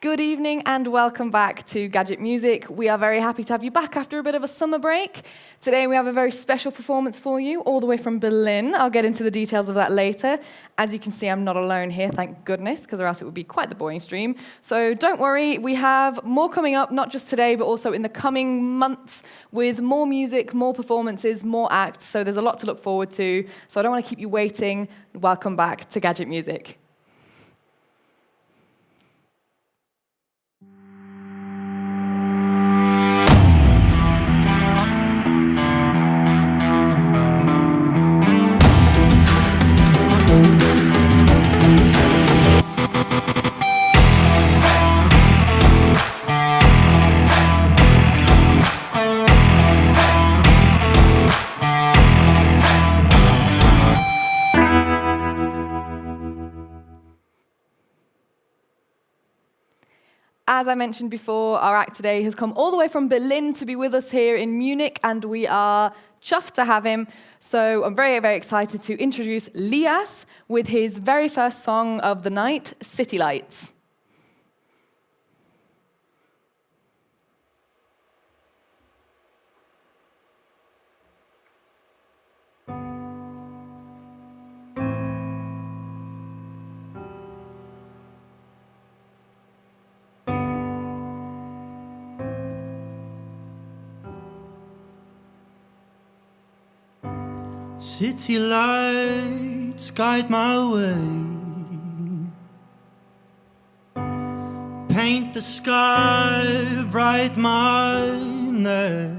Good evening and welcome back to Gadget Music. We are very happy to have you back after a bit of a summer break. Today we have a very special performance for you, all the way from Berlin. I'll get into the details of that later. As you can see, I'm not alone here, thank goodness, because or else it would be quite the boring stream. So don't worry, we have more coming up, not just today, but also in the coming months, with more music, more performances, more acts. So there's a lot to look forward to. So I don't want to keep you waiting. Welcome back to Gadget Music. As I mentioned before, our act today has come all the way from Berlin to be with us here in Munich, and we are chuffed to have him. So I'm very, very excited to introduce LIAS with his very first song of the night, City Lights. City lights guide my way, paint the sky, write my name.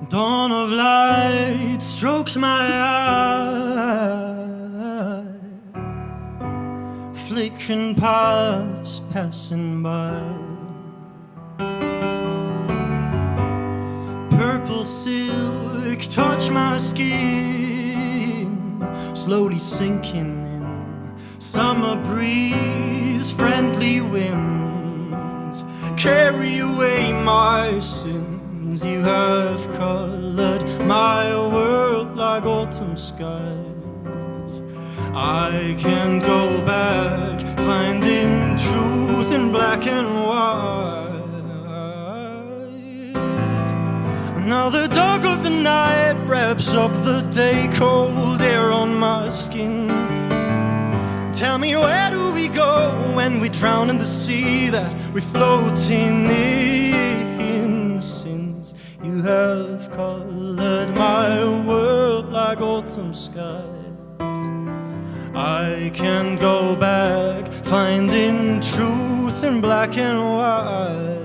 Dawn of light strokes my eye, flickering past, passing by. Purple silk touch my skin, slowly sinking in. Summer breeze, friendly winds carry away my sins. You have colored my world like autumn skies. I can't go back, finding truth in black and white. Now the dark of the night wraps up the day, cold air on my skin. Tell me, where do we go when we drown in the sea that we're floating in? Since you have colored my world like autumn skies, I can go back, finding truth in black and white.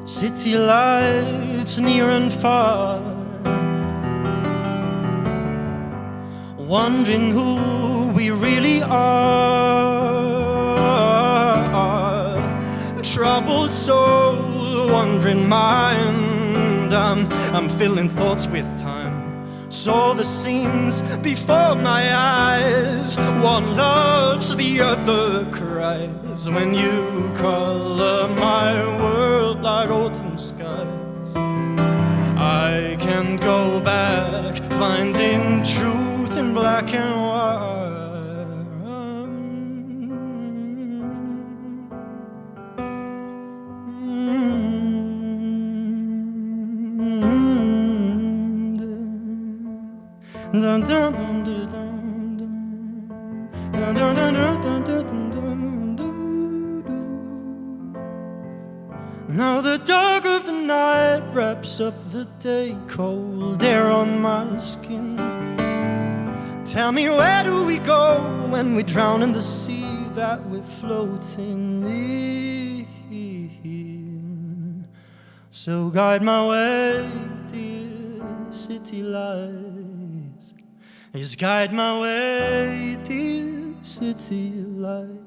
City lights near and far, wondering who we really are. Troubled soul, wandering mind, I'm filling thoughts with time. Saw the scenes before my eyes, one loves, the other cries. When you color my world like autumn skies, I can go back, finding truth in black and Now the dark of the night wraps up the day, cold air on my skin. Tell me, where do we go when we drown in the sea that we're floating in? So guide my way, dear city lights. Just guide my way, dear city lights.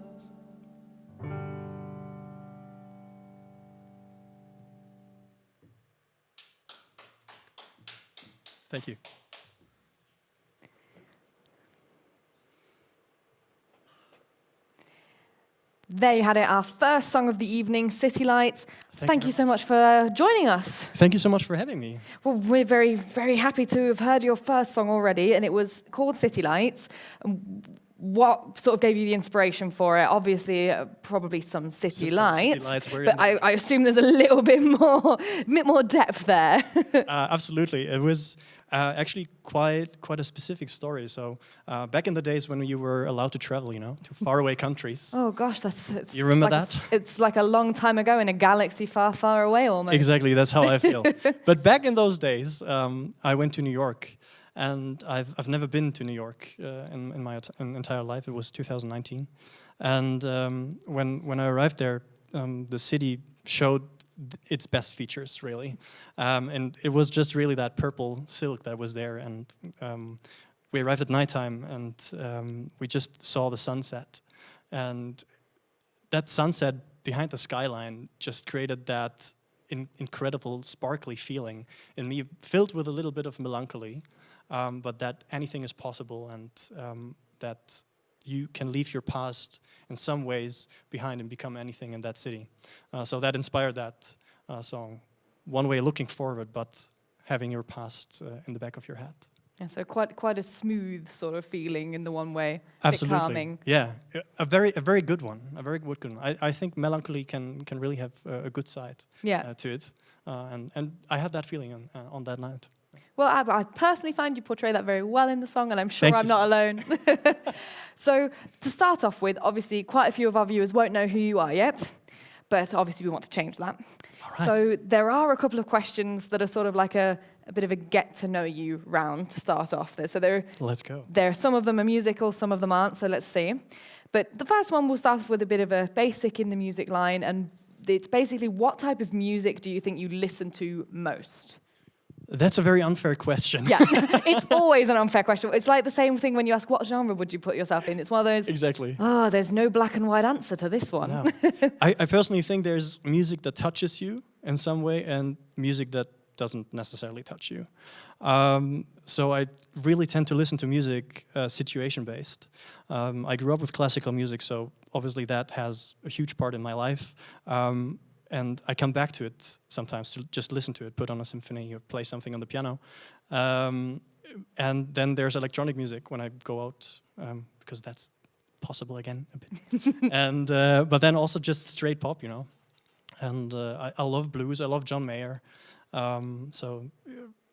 Thank you. There you had it, our first song of the evening, City Lights. Thank you so much for joining us. Thank you so much for having me. Well, we're very, very happy to have heard your first song already, and it was called City Lights. What sort of gave you the inspiration for it? Obviously, probably some city lights, but I assume there's a little bit more depth there. Absolutely, it was actually quite a specific story. So back in the days when you were allowed to travel, to faraway countries. Oh gosh, you remember like that? It's like a long time ago in a galaxy far, far away, almost. Exactly, that's how I feel. But back in those days, I went to New York. And I've never been to New York in my entire life. It was 2019, and when I arrived there, the city showed its best features really, and it was just really that purple silk that was there. And we arrived at nighttime, and we just saw the sunset, and that sunset behind the skyline just created that incredible sparkly feeling in me, filled with a little bit of melancholy. But that anything is possible, and that you can leave your past in some ways behind and become anything in that city. So that inspired that song. One way looking forward, but having your past in the back of your head. Yeah, so quite a smooth sort of feeling in the one way. Absolutely. Calming. Yeah, a very good one. A very good one. I think melancholy can really have a good side to it, and I had that feeling on that night. Well, I personally find you portray that very well in the song, and I'm sure I'm not alone. So, to start off with, obviously, quite a few of our viewers won't know who you are yet, but obviously we want to change that. All right. So, there are a couple of questions that are sort of like a bit of a get-to-know-you round to start off. So Let's go. Some of them are musical, some of them aren't, so let's see. But the first one, we'll start off with a bit of a basic in the music line, and it's basically, what type of music do you think you listen to most? That's a very unfair question. Yeah, it's always an unfair question. It's like the same thing when you ask, what genre would you put yourself in? It's one of those, exactly. Oh, there's no black and white answer to this one. No. I personally think there's music that touches you in some way and music that doesn't necessarily touch you. So I really tend to listen to music situation-based. I grew up with classical music, so obviously that has a huge part in my life. And I come back to it sometimes to just listen to it, put on a symphony or play something on the piano. And then there's electronic music when I go out, because that's possible again a bit. And but then also just straight pop, And I love blues, I love John Mayer. So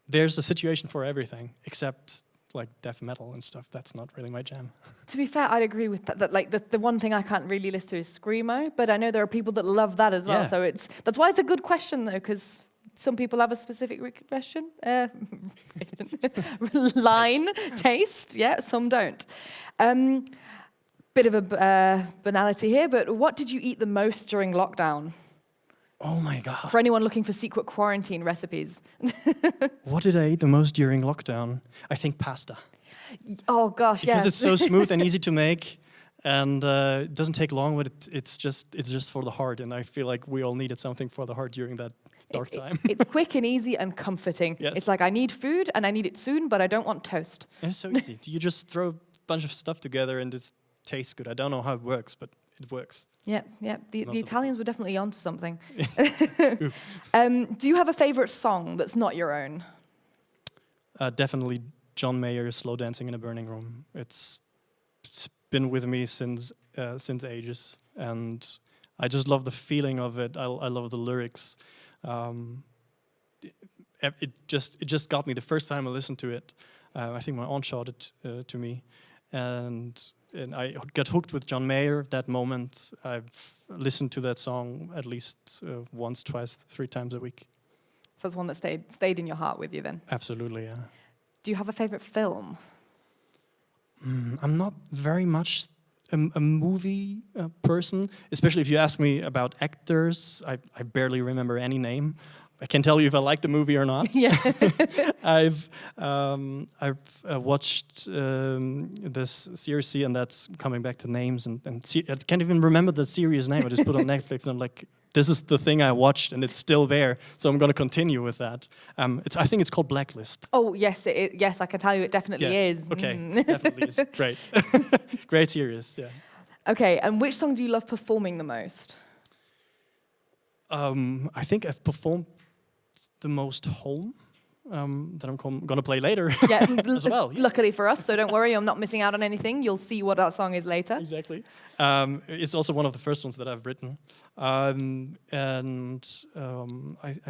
there's a situation for everything, except like death metal and stuff. That's not really my jam. To be fair, I'd agree with that. Like the one thing I can't really listen to is screamo, but I know there are people that love that as well. So that's why it's a good question though, because some people have a specific question, taste. Yeah, some don't. Bit of a banality here, but what did you eat the most during lockdown? Oh my God. For anyone looking for secret quarantine recipes. What did I eat the most during lockdown? I think pasta. Oh gosh, because it's so smooth and easy to make, and it doesn't take long, but it's just for the heart, and I feel like we all needed something for the heart during that dark time. It's quick and easy and comforting. Yes. It's like, I need food and I need it soon, but I don't want toast. And it's so easy. You just throw a bunch of stuff together and it tastes good. I don't know how it works, but it works. Yeah. The Italians were definitely onto something. Do you have a favorite song that's not your own? Definitely John Mayer's "Slow Dancing in a Burning Room." It's been with me since ages, and I just love the feeling of it. I love the lyrics. It just got me the first time I listened to it. I think my aunt showed it to me, and I got hooked with John Mayer that moment. I've listened to that song at least once, twice, 3 times a week. So it's one that stayed in your heart with you then? Absolutely, yeah. Do you have a favorite film? I'm not very much a movie person, especially if you ask me about actors. I barely remember any name. I can tell you if I like the movie or not. Yeah. I've watched this series, and that's coming back to names, and I can't even remember the series name. I just put it on Netflix, and I'm like, this is the thing I watched, and it's still there, so I'm going to continue with that. I think it's called Blacklist. Oh, yes, yes, I can tell you it definitely is. Okay, definitely is. Great. Great series, yeah. Okay, and which song do you love performing the most? I think I've performed the most home that I'm gonna play later Yeah, as well. Yeah. luckily for us, so don't worry, I'm not missing out on anything. You'll see what that song is later. Exactly. It's also one of the first ones that I've written. I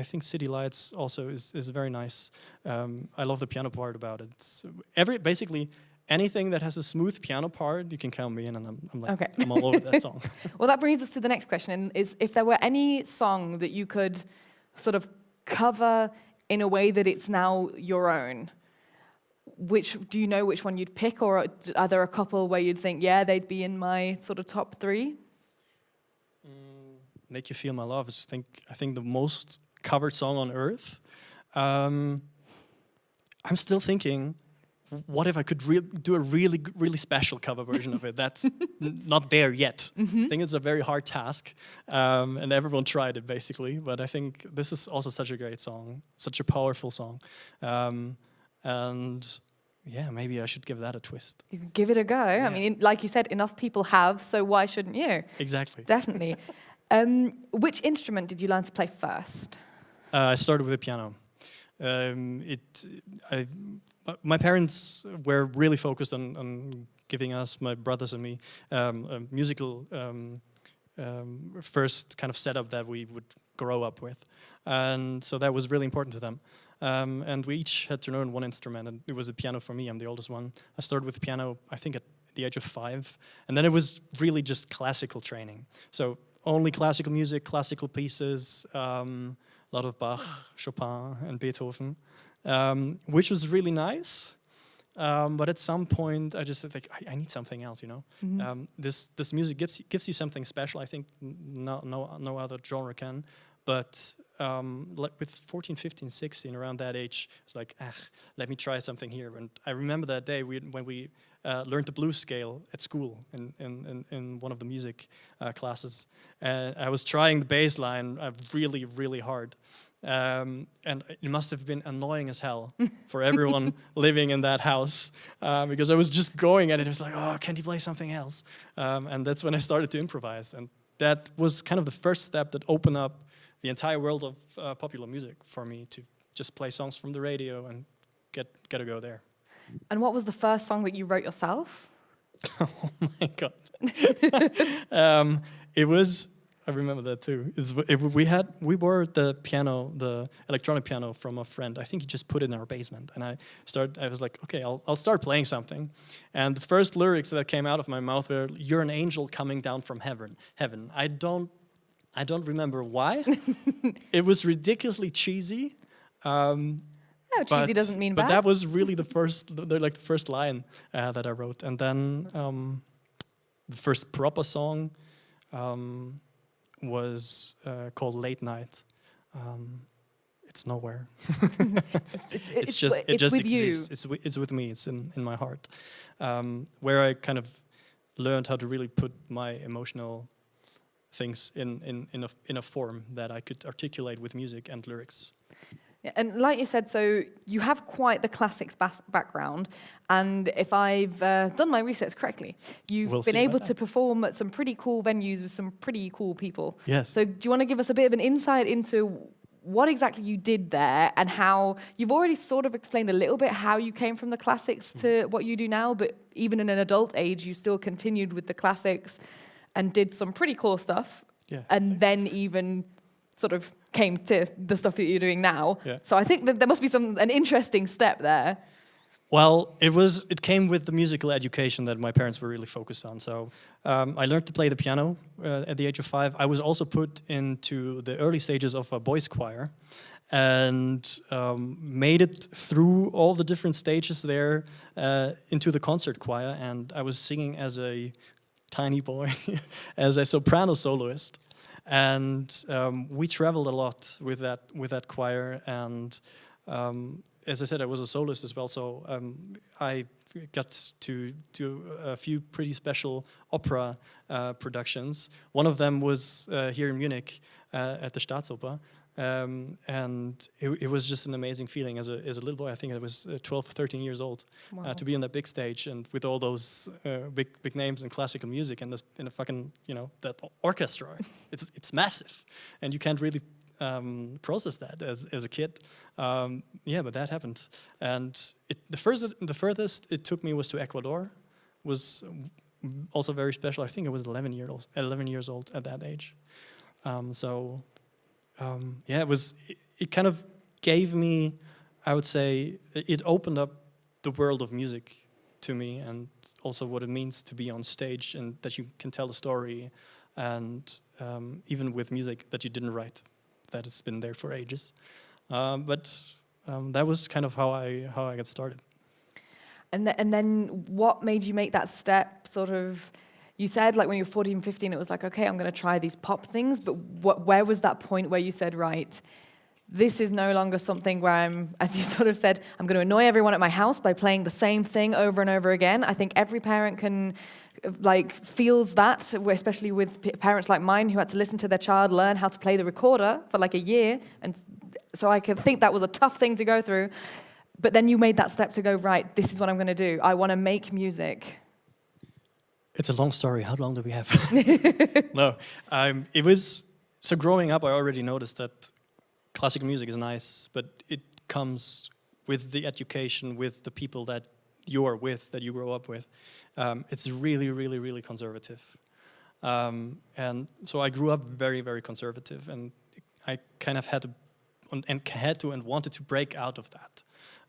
think City Lights also is very nice. I love the piano part about it. Basically, anything that has a smooth piano part, you can count me in, and I'm like, Okay. I'm all over that song. Well, that brings us to the next question, is if there were any song that you could sort of cover in a way that it's now your own, do you know which one you'd pick, or are there a couple where you'd think, yeah, they'd be in my sort of top 3? Make You Feel My Love is, I think the most covered song on earth. I'm still thinking, what if I could do a really special cover version of it? That's not there yet. I think it's a very hard task, and everyone tried it basically. But I think this is also such a great song, such a powerful song, and yeah, maybe I should give that a twist. You could give it a go. Yeah. I mean, like you said, enough people have, so why shouldn't you? Exactly. Definitely. Which instrument did you learn to play first? I started with the piano. My parents were really focused on giving us, my brothers and me, a musical first kind of setup that we would grow up with. And so that was really important to them. And we each had to learn one instrument, and it was the piano for me. I'm the oldest one. I started with the piano, I think, at the age of 5. And then it was really just classical training. So only classical music, classical pieces, a lot of Bach, Chopin, and Beethoven, which was really nice. But at some point, I just think I need something else, you know. This music gives you something special. I think no other genre can. But like with 14, 15, 16, around that age, it's like, let me try something here. And I remember that day when we learned the blues scale at school in one of the music classes. I was trying the bass line really, really hard. And it must have been annoying as hell for everyone living in that house, because I was just going and it was like, oh, can't you play something else? And that's when I started to improvise. And that was kind of the first step that opened up the entire world of popular music for me, to just play songs from the radio and get to go there. And what was the first song that you wrote yourself? Oh my God. It was, I remember that too. We borrowed the piano, the electronic piano, from a friend. I think he just put it in our basement. And I was like, okay, I'll start playing something. And the first lyrics that came out of my mouth were, "You're an angel coming down from heaven." I don't remember why. It was ridiculously cheesy. Cheesy doesn't mean bad. But that was really the first line that I wrote. And then the first proper song was called Late Night. It's nowhere. It just exists. It's with me. It's in my heart, where I kind of learned how to really put my emotional things in a form that I could articulate with music and lyrics. Yeah, and like you said, so you have quite the classics background, and if I've done my research correctly, you've been able to perform at some pretty cool venues with some pretty cool people. Yes. So do you want to give us a bit of an insight into what exactly you did there, and how you've already sort of explained a little bit how you came from the classics to what you do now, but even in an adult age, you still continued with the classics and did some pretty cool stuff, and then even sort of came to the stuff that you're doing now. Yeah. So I think that there must be an interesting step there. Well, it came with the musical education that my parents were really focused on. So I learned to play the piano at the age of 5. I was also put into the early stages of a boys' choir, and made it through all the different stages there into the concert choir. And I was singing as a tiny boy, as a soprano soloist. And we traveled a lot with that choir, and as I said, I was a soloist as well. So I got to do a few pretty special opera productions. One of them was here in Munich at the Staatsoper, And it was just an amazing feeling as a little boy. I think I was 12, 13 years old, Wow. to be on that big stage and with all those big names in classical music and in a fucking, that orchestra. It's massive, and you can't really process that as a kid. But that happened, and the furthest it took me was to Ecuador. Was also very special. I think I was 11 years old at that age. It kind of gave me, I would say, it opened up the world of music to me, and also what it means to be on stage and that you can tell a story, and even with music that you didn't write, that has been there for ages. That was kind of how I got started. And then what made you make that step, sort of? You said, like, when you were 14, 15, it was like, okay, I'm going to try these pop things. But where was that point where you said, right, this is no longer something where I'm, as you sort of said, I'm going to annoy everyone at my house by playing the same thing over and over again. I think every parent can, feels that, especially with parents like mine who had to listen to their child learn how to play the recorder for like a year. And so I could think that was a tough thing to go through. But then you made that step to go, right, this is what I'm going to do. I want to make music. It's a long story. How long do we have? No, it was, so growing up, I already noticed that classical music is nice, but it comes with the education, with the people that you are with, that you grow up with. It's really, really, really conservative. And so I grew up very, very conservative, and I kind of had to and wanted to break out of that.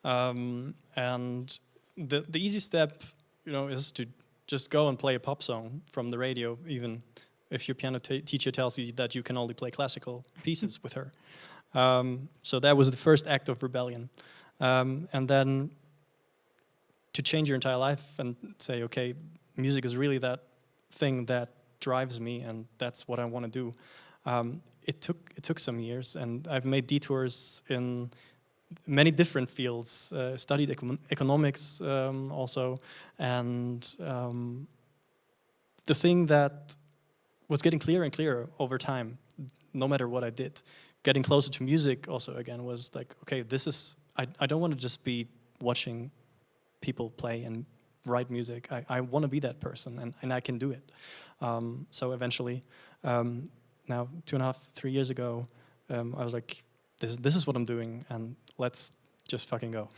And the easy step, is to just go and play a pop song from the radio, even if your piano teacher tells you that you can only play classical pieces with her. So that was the first act of rebellion. And then to change your entire life and say, okay, music is really that thing that drives me, and that's what I want to do. It took some years, and I've made detours in many different fields, studied economics also, and the thing that was getting clearer and clearer over time, no matter what I did, getting closer to music also again was like, okay, I don't want to just be watching people play and write music. I want to be that person, and I can do it. So eventually, now 2.5, 3 years ago, I was like, this is what I'm doing, and let's just fucking go.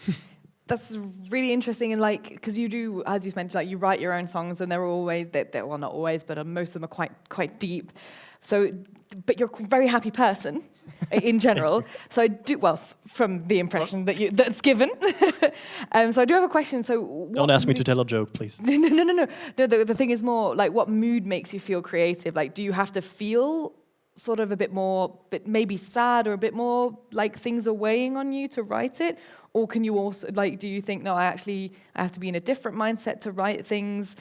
That's really interesting, and because you do, as you've mentioned, you write your own songs, and they're always, well, not always, but most of them are quite deep. So, but you're a very happy person in general. So I do, from the impression that's given. So I do have a question. So don't ask me to tell a joke, please. No. The thing is more what mood makes you feel creative? Do you have to feel sort of a bit more, maybe sad, or a bit more things are weighing on you to write it? Or can you also, do you think, no, I have to be in a different mindset to write things?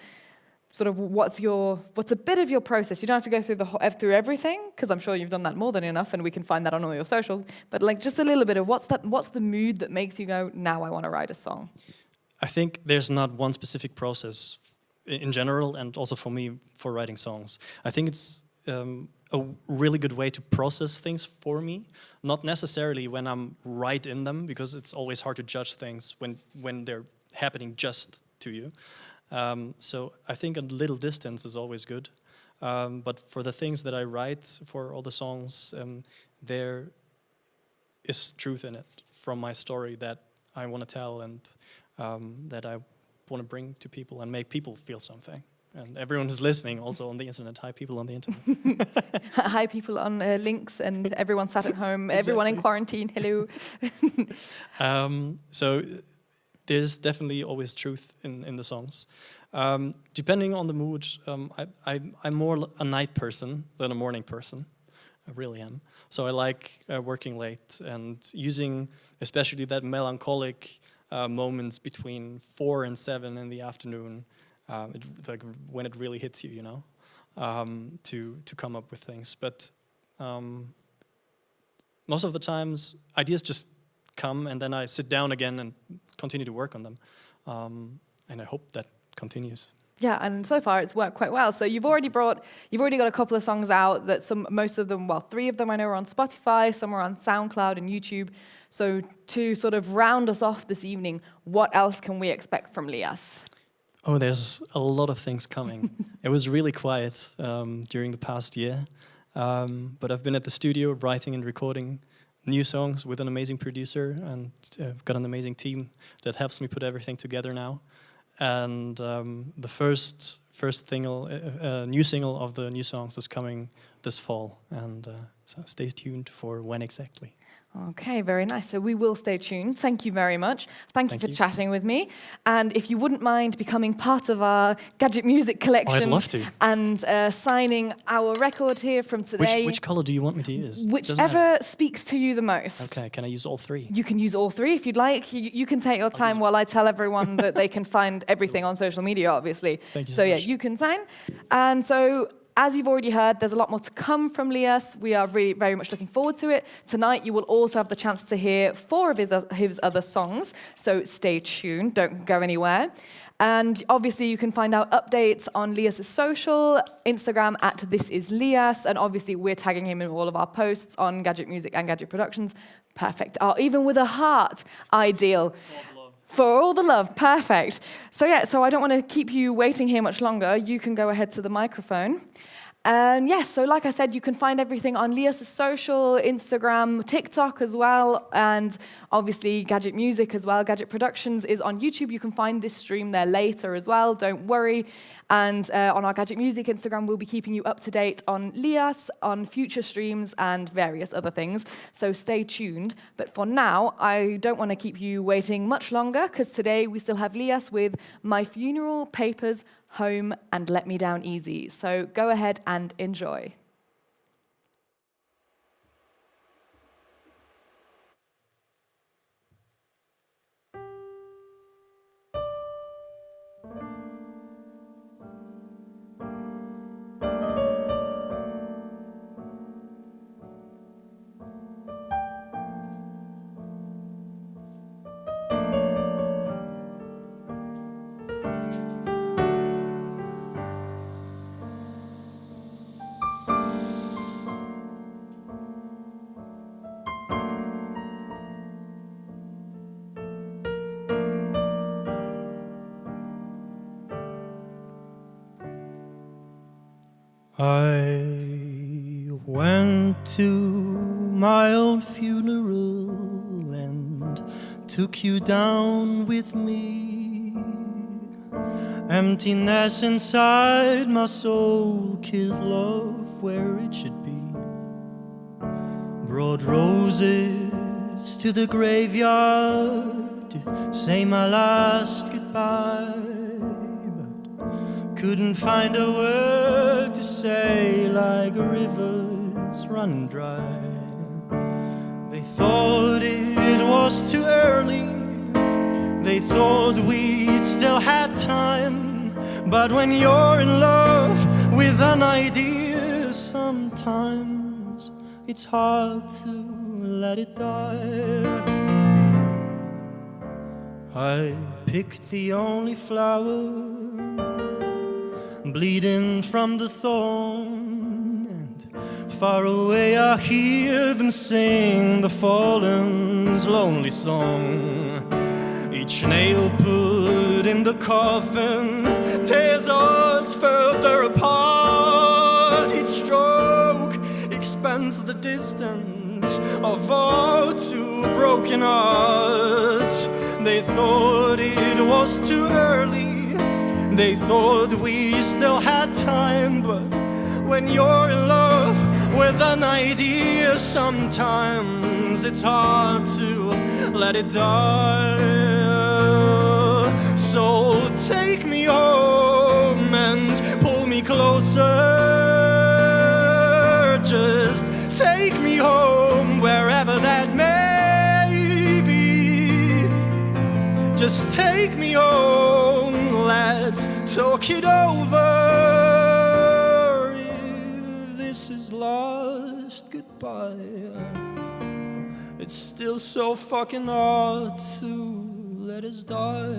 Sort of what's a bit of your process? You don't have to go through everything, because I'm sure you've done that more than enough, and we can find that on all your socials. But just a little bit of what's the mood that makes you go, now I want to write a song? I think there's not one specific process in general, and also for me for writing songs. I think it's a really good way to process things for me, not necessarily when I'm right in them, because it's always hard to judge things when they're happening just to you. So I think a little distance is always good. But for the things that I write, for all the songs, there is truth in it from my story that I want to tell, and that I want to bring to people and make people feel something. And everyone who's listening, also on the internet. Hi, people on the internet. Hi, people on links, and everyone sat at home. Exactly. Everyone in quarantine. Hello. So there's definitely always truth in the songs. Depending on the mood, I'm more a night person than a morning person. I really am. So I like working late and using especially that melancholic moments between 4 and 7 in the afternoon. When it really hits you, to come up with things. But most of the times, ideas just come, and then I sit down again and continue to work on them. And I hope that continues. Yeah, and so far it's worked quite well. So you've already got a couple of songs out that most of them, well, 3 of them I know are on Spotify, some are on SoundCloud and YouTube. So to sort of round us off this evening, what else can we expect from LIAS? Oh, there's a lot of things coming. It was really quiet during the past year, but I've been at the studio writing and recording new songs with an amazing producer, and I've got an amazing team that helps me put everything together now. And the first new single of the new songs is coming this fall, and so stay tuned for when exactly. Okay, very nice. So we will stay tuned. Thank you very much. Thank you for chatting with me. And if you wouldn't mind becoming part of our Gadget music collection, I'd love to. And signing our record here from today. Which color do you want me to use? Whichever speaks to you the most. Okay, can I use all 3? You can use all 3 if you'd like. You can take your time while I tell everyone that they can find everything on social media, obviously. Thank you so much. Yeah, you can sign. And so, as you've already heard, there's a lot more to come from LIAS. We are very much looking forward to it. Tonight, you will also have the chance to hear 4 of his other songs, so stay tuned, don't go anywhere. And obviously, you can find out updates on LIAS' social, Instagram @thisislias, and obviously, we're tagging him in all of our posts on Gadget Music and Gadget Productions. Perfect. Oh, even with a heart, ideal. For all the love, perfect. So yeah, so I don't want to keep you waiting here much longer. You can go ahead to the microphone. Yes, so like I said, you can find everything on LIAS' social, Instagram, TikTok as well, and obviously Gadget Music as well. Gadget Productions is on YouTube. You can find this stream there later as well, don't worry. And on our Gadget Music Instagram, we'll be keeping you up to date on LIAS, on future streams, and various other things. So stay tuned. But for now, I don't want to keep you waiting much longer, because today we still have LIAS with My Funeral, Papers, Home, and Let Me Down Easy. So go ahead and enjoy. I went to my own funeral and took you down with me. Emptiness inside my soul killed love where it should be. Brought roses to the graveyard to say my last goodbye, but couldn't find a word to say, like rivers running dry. They thought it was too early, they thought we'd still had time. But when you're in love with an idea, sometimes it's hard to let it die. I picked the only flower bleeding from the thorn, and far away I hear them sing the fallen's lonely song. Each nail put in the coffin tears us further apart. Each stroke expands the distance of our two broken hearts. They thought it was too early, they thought we still had time. But when you're in love with an idea, sometimes it's hard to let it die. So take me home and pull me closer. Just take me home, wherever that may be. Just take me home, let's talk it over. If this is last goodbye, it's still so fucking hard to let us die.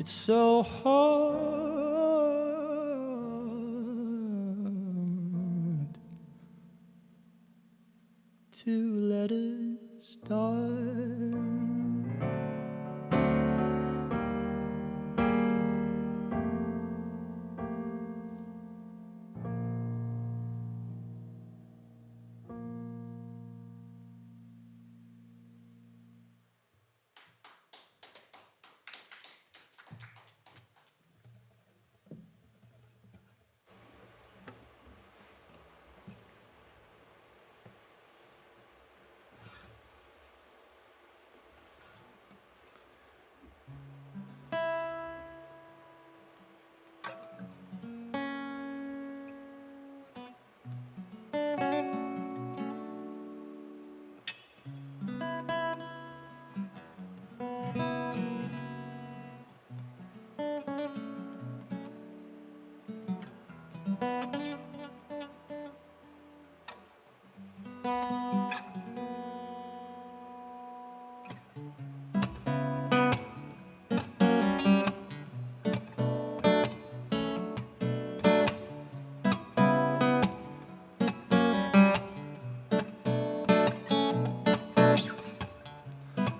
It's so hard to let us die.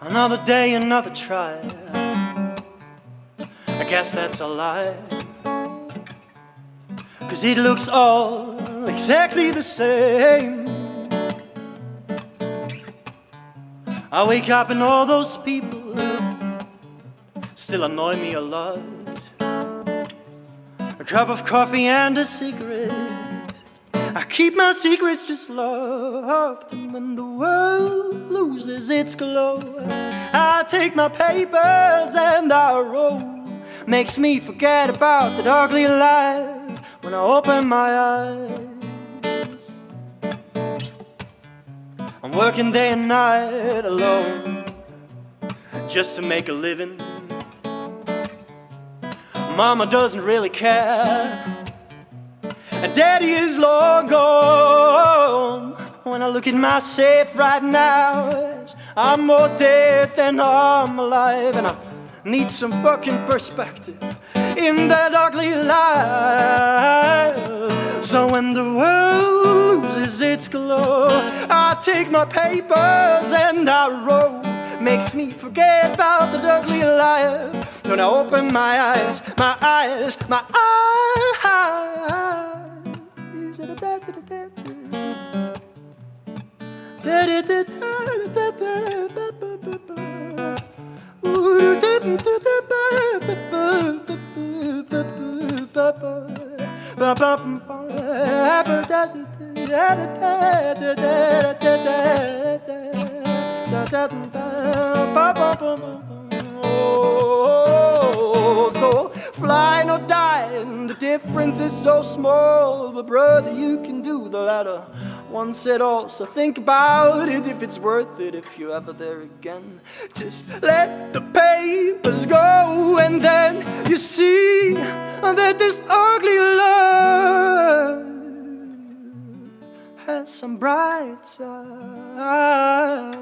Another day, another try. I guess that's a lie, 'cause it looks all exactly the same. I wake up and all those people still annoy me a lot. A cup of coffee and a cigarette, I keep my secrets just locked. And when the world loses its glow, I take my papers and I roll. Makes me forget about that ugly life when I open my eyes. I'm working day and night alone just to make a living. Mama doesn't really care, and Daddy is long gone. When I look at myself right now, I'm more dead than I'm alive. And I need some fucking perspective in that ugly life. So when the world loses its glow, I take my papers and I roll. Makes me forget about that ugly life when I open my eyes, my eyes, my eyes. Oh, so fly or die, and the difference is so small. But brother, you can do the latter once at all. So think about it, if it's worth it, if you're ever there again. Just let the papers go, and then you see that this ugly life has some bright sides.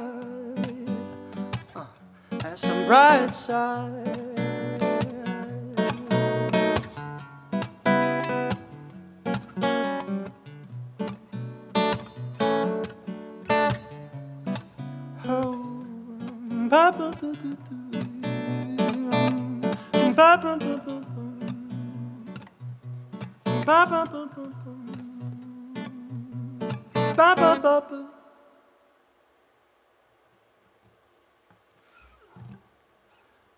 Has some bright sides.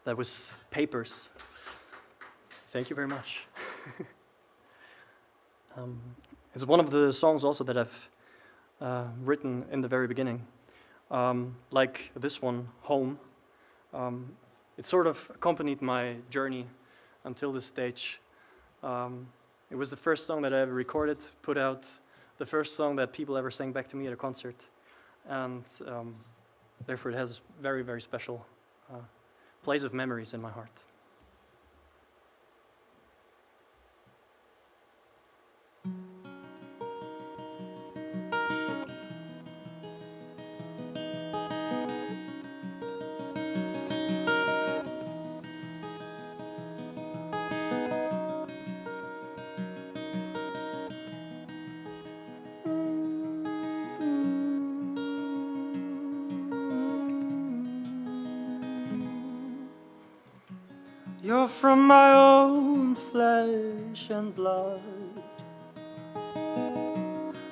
That was Papers. Thank you very much. It's one of the songs also that I've written in the very beginning. Like this one, Home. It sort of accompanied my journey until this stage. It was the first song that I ever recorded, put out, the first song that people ever sang back to me at a concert. And therefore it has very, very special place of memories in my heart. You're from my own flesh and blood.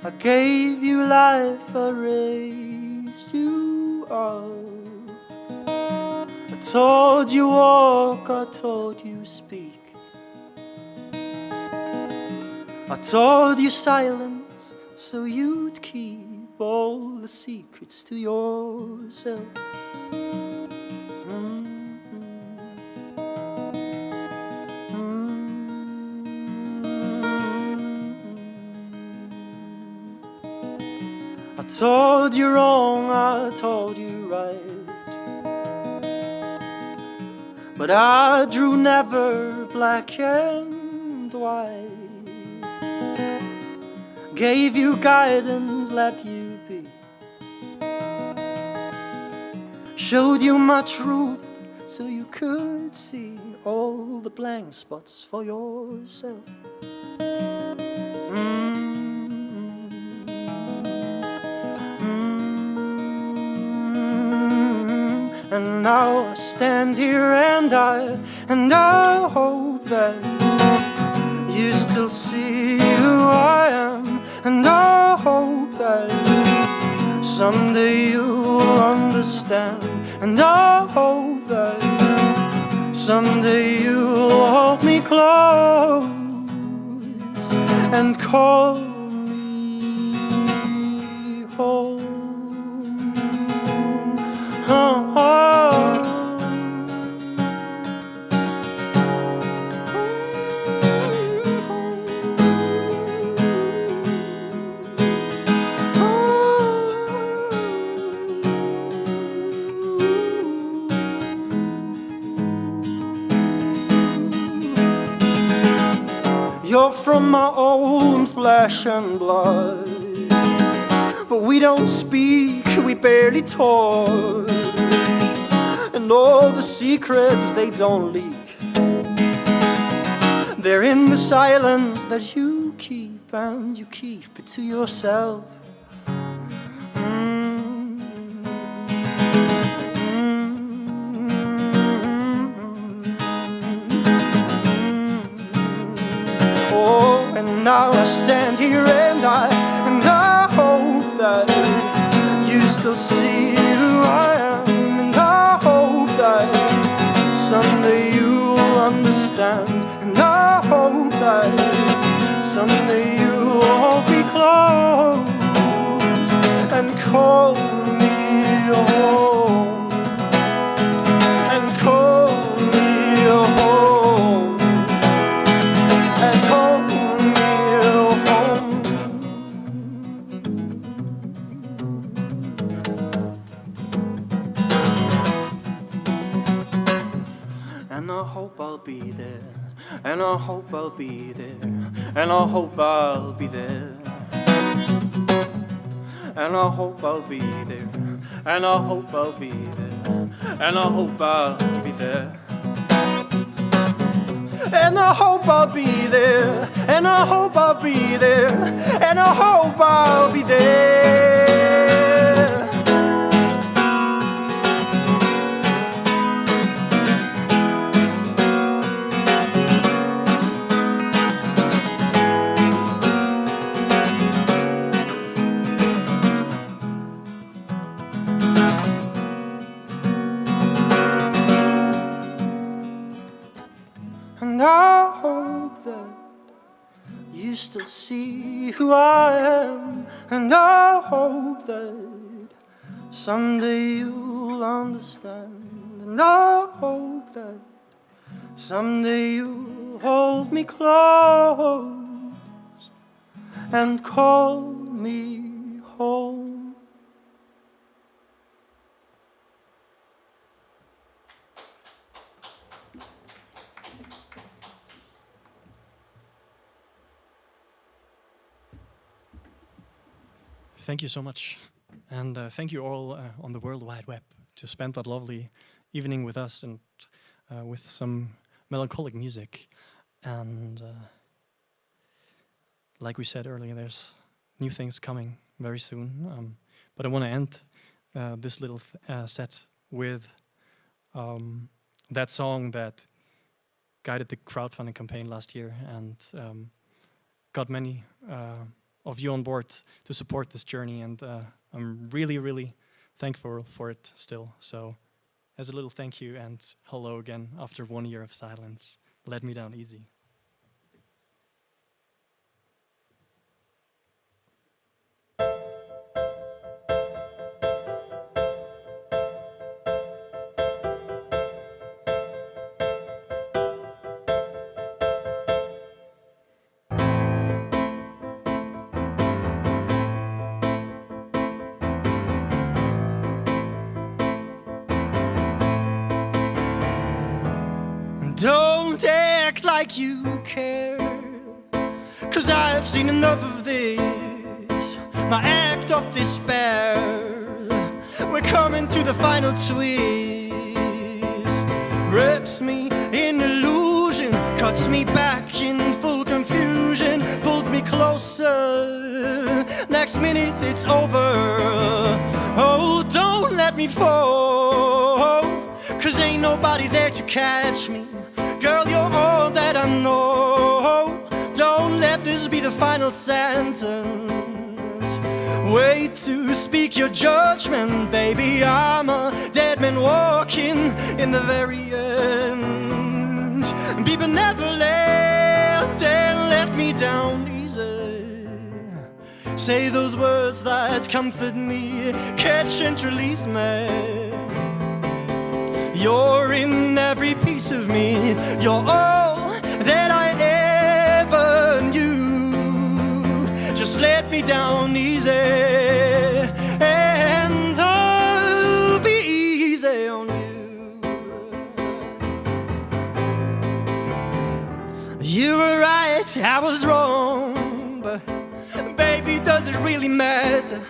I gave you life, I raised you up. I told you walk, I told you speak. I told you silence so you'd keep all the secrets to yourself. I told you wrong, I told you right, but I drew never black and white. Gave you guidance, let you be. Showed you my truth so you could see all the blank spots for yourself. And now I stand here and I hope that you still see who I am. And I hope that someday you'll understand. And I hope that someday you'll hold me close and call me home. You're from my own flesh and blood, but we don't speak, we barely talk, and all the secrets they don't leak. They're in the silence that you keep, and you keep it to yourself. And now I stand here and I hope that you still see who I am. And I hope that someday you'll understand. And I hope that someday you'll hold me close and call me home. And call me home. And call me and I hope I'll be there, and I hope I'll be there, and I hope I'll be there, and I hope I'll be there, and I hope I'll be there, and I hope I'll be there, and I hope I'll be there, and I hope I'll be there, and I hope I'll be there. And I hope that you still see who I am. And I hope that someday you'll understand. And I hope that someday you'll hold me close and call me home. Thank you so much. And thank you all on the World Wide Web to spend that lovely evening with us and with some melancholic music. And like we said earlier, there's new things coming very soon. But I want to end this little set with that song that guided the crowdfunding campaign last year and got many of you on board to support this journey, and I'm really, really thankful for it still. So as a little thank you and hello again after 1 year of silence, let me down easy. Don't act like you care, 'cause I've seen enough of this, my act of despair. We're coming to the final twist. Wraps me in illusion, cuts me back in full confusion, pulls me closer. Next minute it's over. Oh, don't let me fall, 'cause ain't nobody there to catch me. Girl, you're all that I know. Don't let this be the final sentence. Wait to speak your judgment, baby. I'm a dead man walking in the very end. People never let me down easy. Say those words that comfort me, catch and release me. You're in every piece of me. You're all that I ever knew. Just let me down easy, and I'll be easy on you. You were right, I was wrong, but baby, does it really matter?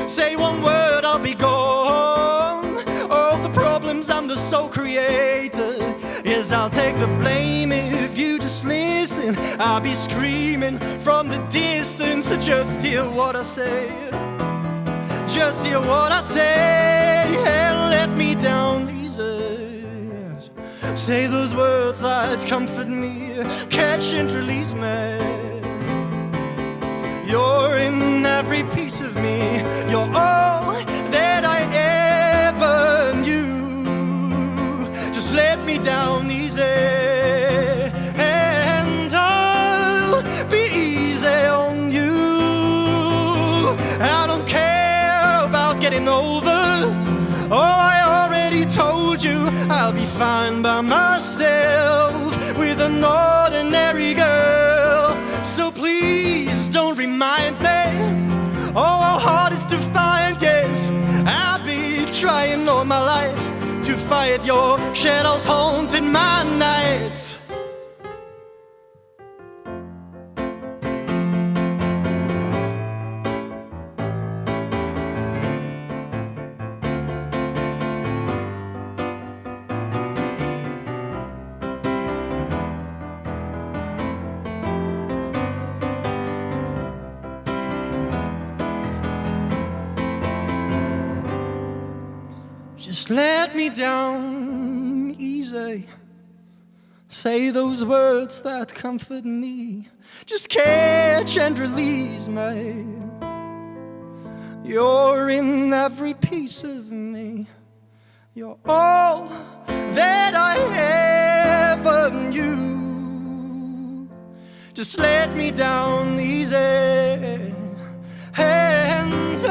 Say one word, I'll be gone. All the problems, I'm the sole creator. Yes, I'll take the blame if you just listen. I'll be screaming from the distance. Just hear what I say. Just hear what I say, and let me down easy. Say those words that comfort me, catch and release me. You're in every piece of me. You're all that I ever knew. Just let me down easy, and I'll be easy on you. I don't care about getting over. Oh, I already told you I'll be fine by myself with an ordinary girl. So please don't remind me. Oh, how hard is to find, yes. I've been trying all my life to fight your shadows haunting my nights. Just let me down easy. Say those words that comfort me. Just catch and release me. You're in every piece of me. You're all that I ever knew. Just let me down easy, and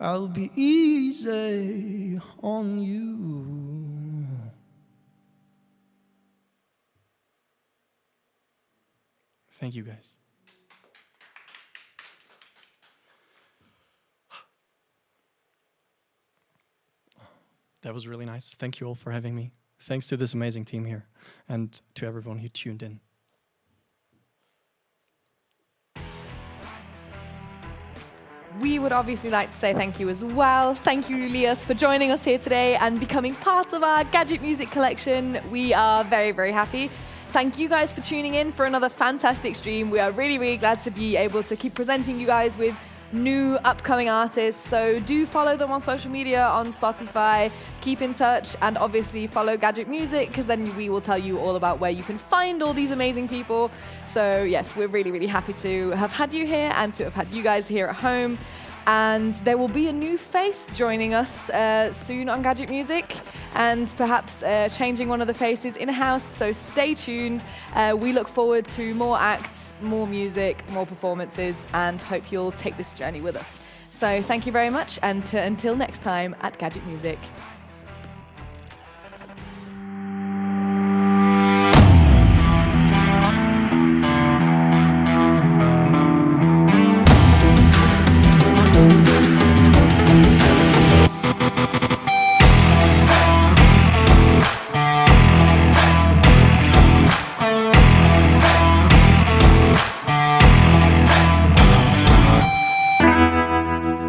I'll be easy on you. Thank you, guys. That was really nice. Thank you all for having me. Thanks to this amazing team here and to everyone who tuned in. We would obviously like to say thank you as well. Thank you, LIAS, for joining us here today and becoming part of our Gadget music collection. We are very, very happy. Thank you guys for tuning in for another fantastic stream. We are really, really glad to be able to keep presenting you guys with new upcoming artists. So do follow them on social media, on Spotify, keep in touch, and obviously follow Gadget Music, because then we will tell you all about where you can find all these amazing people. So yes, we're really, really happy to have had you here and to have had you guys here at home. And there will be a new face joining us soon on Gadget Music, and perhaps changing one of the faces in-house, so stay tuned. We look forward to more acts, more music, more performances, and hope you'll take this journey with us. So thank you very much, and until next time at Gadget Music.